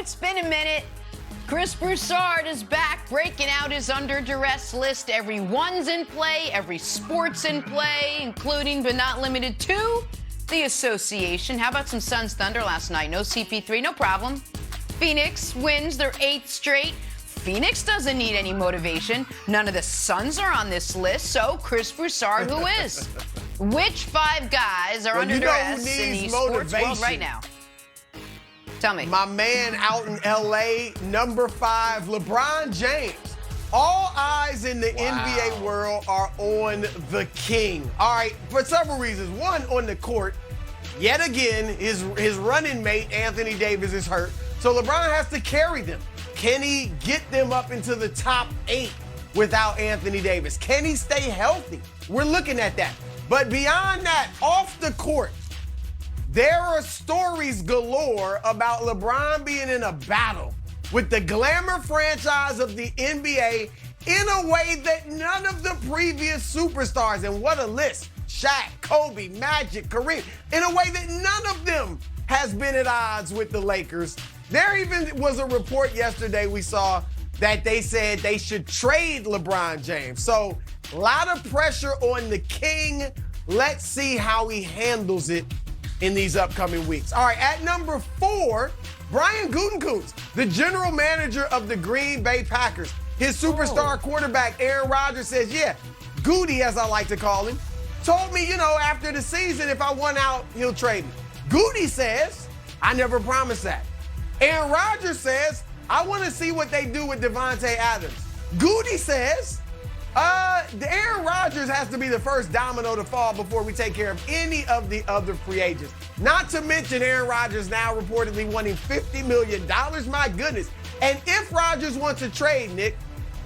it's been a minute. Chris Broussard is back, breaking out his Under Duress list. Every one's in play, every sport's in play, including but not limited to the association. How about some Suns Thunder last night? No CP3, no problem. Phoenix wins their 8th straight. Phoenix doesn't need any motivation. None of the Suns are on this list, so Chris Broussard, who is? Which 5 guys are under duress in the sports world right now? Tell me. My man out in L.A., number 5, LeBron James. All eyes in the NBA world are on the king. All right, for several reasons. One, on the court, yet again, his running mate, Anthony Davis, is hurt. So LeBron has to carry them. Can he get them up into the top 8 without Anthony Davis? Can he stay healthy? We're looking at that. But beyond that, off the court, there are stories galore about LeBron being in a battle with the glamour franchise of the NBA in a way that none of the previous superstars, and what a list, Shaq, Kobe, Magic, Kareem, in a way that none of them has been at odds with the Lakers. There even was a report yesterday we saw that they said they should trade LeBron James. So a lot of pressure on the king. Let's see how he handles it in these upcoming weeks. All right, at number 4, Brian Gutekunst, the general manager of the Green Bay Packers. His superstar quarterback, Aaron Rodgers, says, yeah, Goody, as I like to call him, told me, after the season, if I won out, he'll trade me. Goody says, I never promised that. Aaron Rodgers says, I want to see what they do with Devontae Adams. Goody says, Aaron Rodgers has to be the first domino to fall before we take care of any of the other free agents. Not to mention Aaron Rodgers now reportedly wanting $50 million. My goodness. And if Rodgers wants to trade, Nick,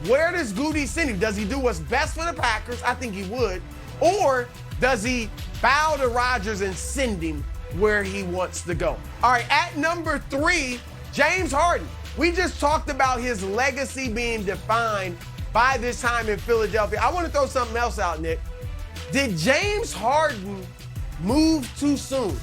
where does Goody send him? Does he do what's best for the Packers? I think he would. Or does he bow to Rodgers and send him where he wants to go? All right, at number 3, James Harden. We just talked about his legacy being defined by this time in Philadelphia. I want to throw something else out, Nick. Did James Harden move too soon?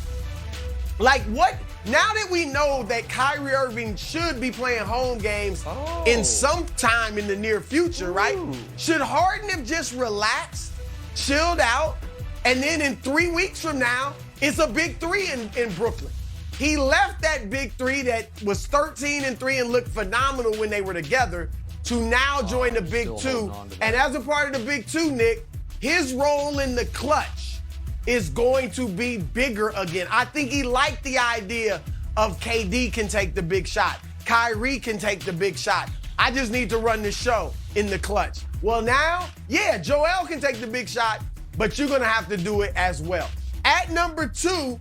Like what? Now that we know that Kyrie Irving should be playing home games in some time in the near future, right? Should Harden have just relaxed, chilled out, and then in 3 weeks from now, it's a big 3 in Brooklyn? He left that big 3 that was 13-3 and looked phenomenal when they were together to now join the big 2. And as a part of the big 2, Nick, his role in the clutch is going to be bigger again. I think he liked the idea of KD can take the big shot. Kyrie can take the big shot. I just need to run the show in the clutch. Well, now, yeah, Joel can take the big shot, but you're going to have to do it as well. At number 2,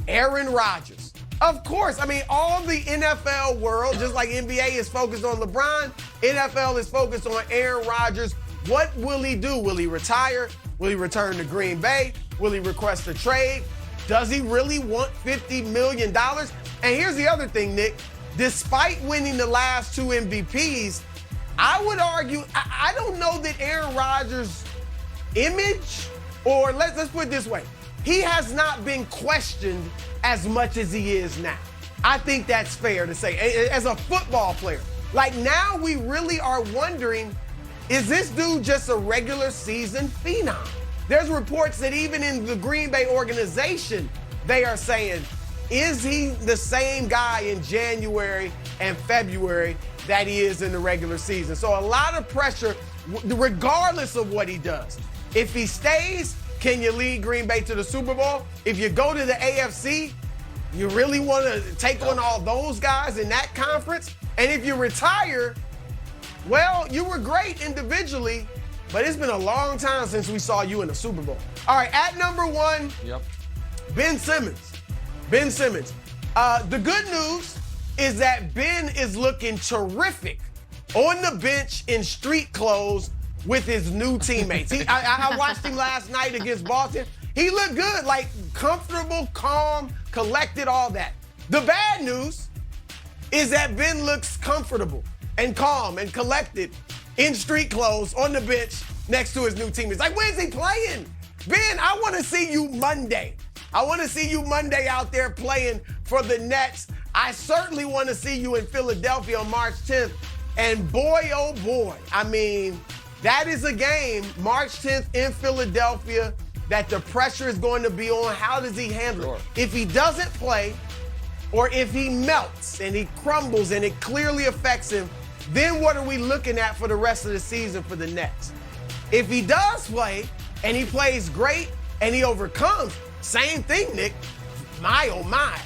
Aaron Rodgers. Of course, I mean, all the NFL world, just like NBA is focused on LeBron, NFL is focused on Aaron Rodgers. What will he do? Will he retire? Will he return to Green Bay? Will he request a trade? Does he really want $50 million? And here's the other thing, Nick. Despite winning the last 2 MVPs, I would argue, I don't know that Aaron Rodgers' image, or let's put it this way, he has not been questioned as much as he is now. I think that's fair to say. As a football player, like now we really are wondering, is this dude just a regular season phenom? There's reports that even in the Green Bay organization, they are saying, is he the same guy in January and February that he is in the regular season? So a lot of pressure, regardless of what he does. If he stays, can you lead Green Bay to the Super Bowl? If you go to the AFC, you really want to take on all those guys in that conference? And if you retire, well, you were great individually, but it's been a long time since we saw you in the Super Bowl. All right, at number 1, Ben Simmons. Ben Simmons. The good news is that Ben is looking terrific on the bench in street clothes with his new teammates. I watched him last night against Boston. He looked good, like comfortable, calm, collected, all that. The bad news is that Ben looks comfortable and calm and collected in street clothes on the bench next to his new teammates. Like, where's he playing? Ben, I want to see you Monday. I want to see you Monday out there playing for the Nets. I certainly want to see you in Philadelphia on March 10th. And boy, oh boy, I mean, that is a game, March 10th in Philadelphia, that the pressure is going to be on. How does he handle it? If he doesn't play, or if he melts and he crumbles and it clearly affects him, then what are we looking at for the rest of the season for the Nets? If he does play and he plays great and he overcomes, same thing, Nick, my oh my,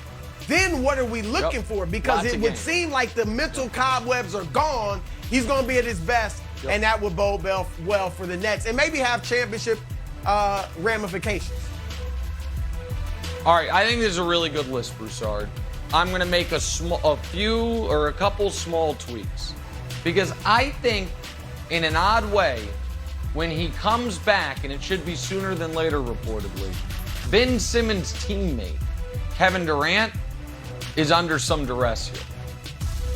then what are we looking for? Because it would seem like the mental cobwebs are gone. He's going to be at his best, and that would bode well for the Nets and maybe have championship ramifications. All right, I think this is a really good list, Broussard. I'm going to make a couple small tweaks because I think in an odd way, when he comes back, and it should be sooner than later reportedly, Ben Simmons' teammate, Kevin Durant, is under some duress here.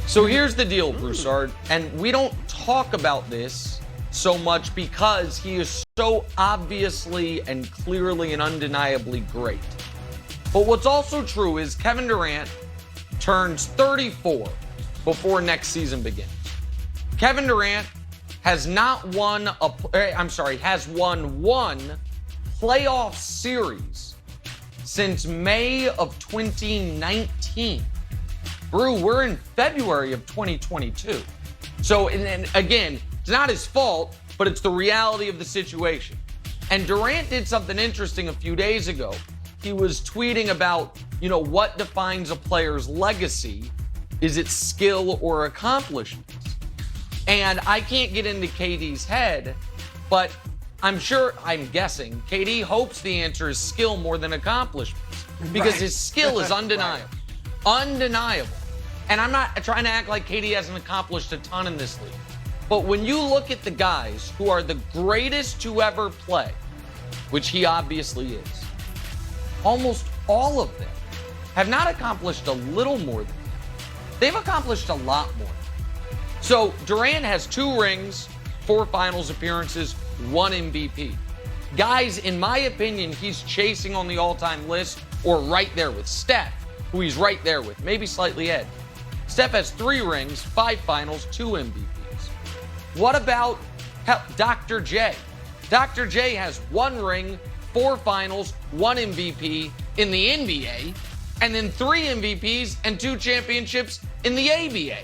So here's the deal, Broussard, and we don't talk about this so much because he is so obviously and clearly and undeniably great. But what's also true is Kevin Durant turns 34 before next season begins. Kevin Durant has won one playoff series since May of 2019. Brew, we're in February of 2022. So, and again, it's not his fault, but it's the reality of the situation. And Durant did something interesting a few days ago. He was tweeting about, what defines a player's legacy? Is it skill or accomplishments? And I can't get into KD's head, but I'm guessing, KD hopes the answer is skill more than accomplishments because his skill is undeniable. Undeniable. And I'm not trying to act like KD hasn't accomplished a ton in this league. But when you look at the guys who are the greatest to ever play, which he obviously is, almost all of them have not accomplished a little more than him. They've accomplished a lot more. So Durant has 2 rings, 4 finals appearances, 1 MVP. Guys, in my opinion, he's chasing on the all-time list or right there with Steph, who he's right there with, maybe slightly ahead. Steph has 3 rings, 5 finals, 2 MVPs. What about Dr. J? Dr. J has 1 ring, 4 finals, 1 MVP in the NBA, and then 3 MVPs and 2 championships in the ABA.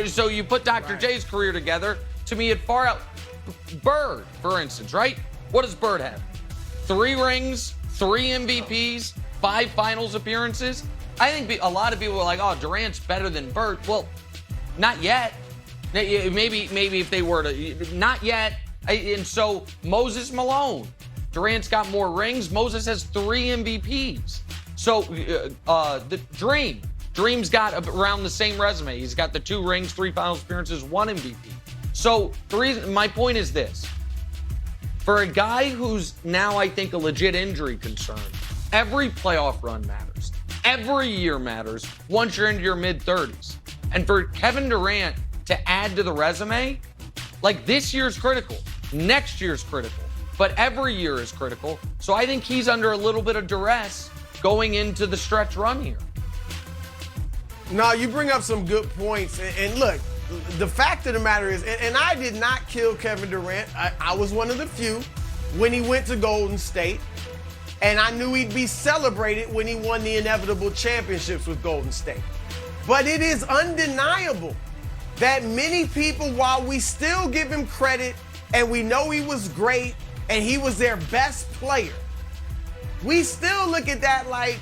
So you put Dr. J's career together, to me it far out. Bird, for instance, right? What does Bird have? 3 rings, 3 MVPs, 5 finals appearances. I think a lot of people are like, oh, Durant's better than Bird. Well, not yet. Maybe if they were to, not yet. And so Moses Malone, Durant's got more rings. Moses has 3 MVPs. So the Dream's got around the same resume. He's got the 2 rings, 3 finals appearances, 1 MVP. So my point is this. For a guy who's now, I think, a legit injury concern, every playoff run matters. Every year matters once you're into your mid-30s. And for Kevin Durant to add to the resume, like this year's critical, next year's critical, but every year is critical. So I think he's under a little bit of duress going into the stretch run here. No, you bring up some good points. And look, the fact of the matter is, and I did not kill Kevin Durant. I was one of the few when he went to Golden State. And I knew he'd be celebrated when he won the inevitable championships with Golden State. But it is undeniable that many people, while we still give him credit and we know he was great and he was their best player, we still look at that like,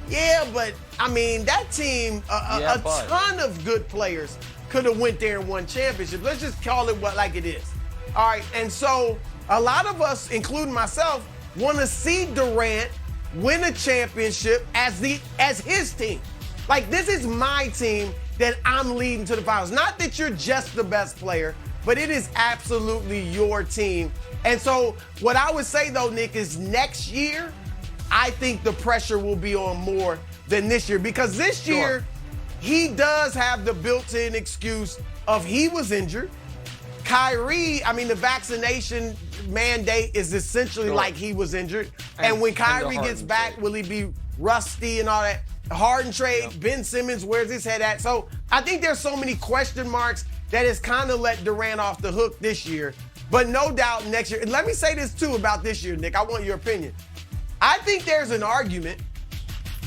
yeah, but I mean, that team, a ton of good players could have went there and won championships. Let's just call it like it is. All right, and so a lot of us, including myself, want to see Durant win a championship as his team. Like, this is my team that I'm leading to the finals. Not that you're just the best player, but it is absolutely your team. And so what I would say, though, Nick, is next year, I think the pressure will be on more than this year. Because this year, he does have the built-in excuse of he was injured. Kyrie, I mean, the vaccination mandate is essentially like he was injured. And when Kyrie gets back, will he be rusty and all that? Harden trade, Ben Simmons, where's his head at? So I think there's so many question marks that has kind of let Durant off the hook this year. But no doubt next year. And let me say this too about this year, Nick. I want your opinion. I think there's an argument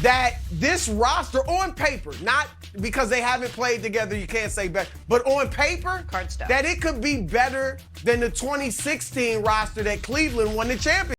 that this roster on paper, not because they haven't played together, you can't say better, but on paper, Card stuff. that it could be better than the 2016 roster that Cleveland won the championship.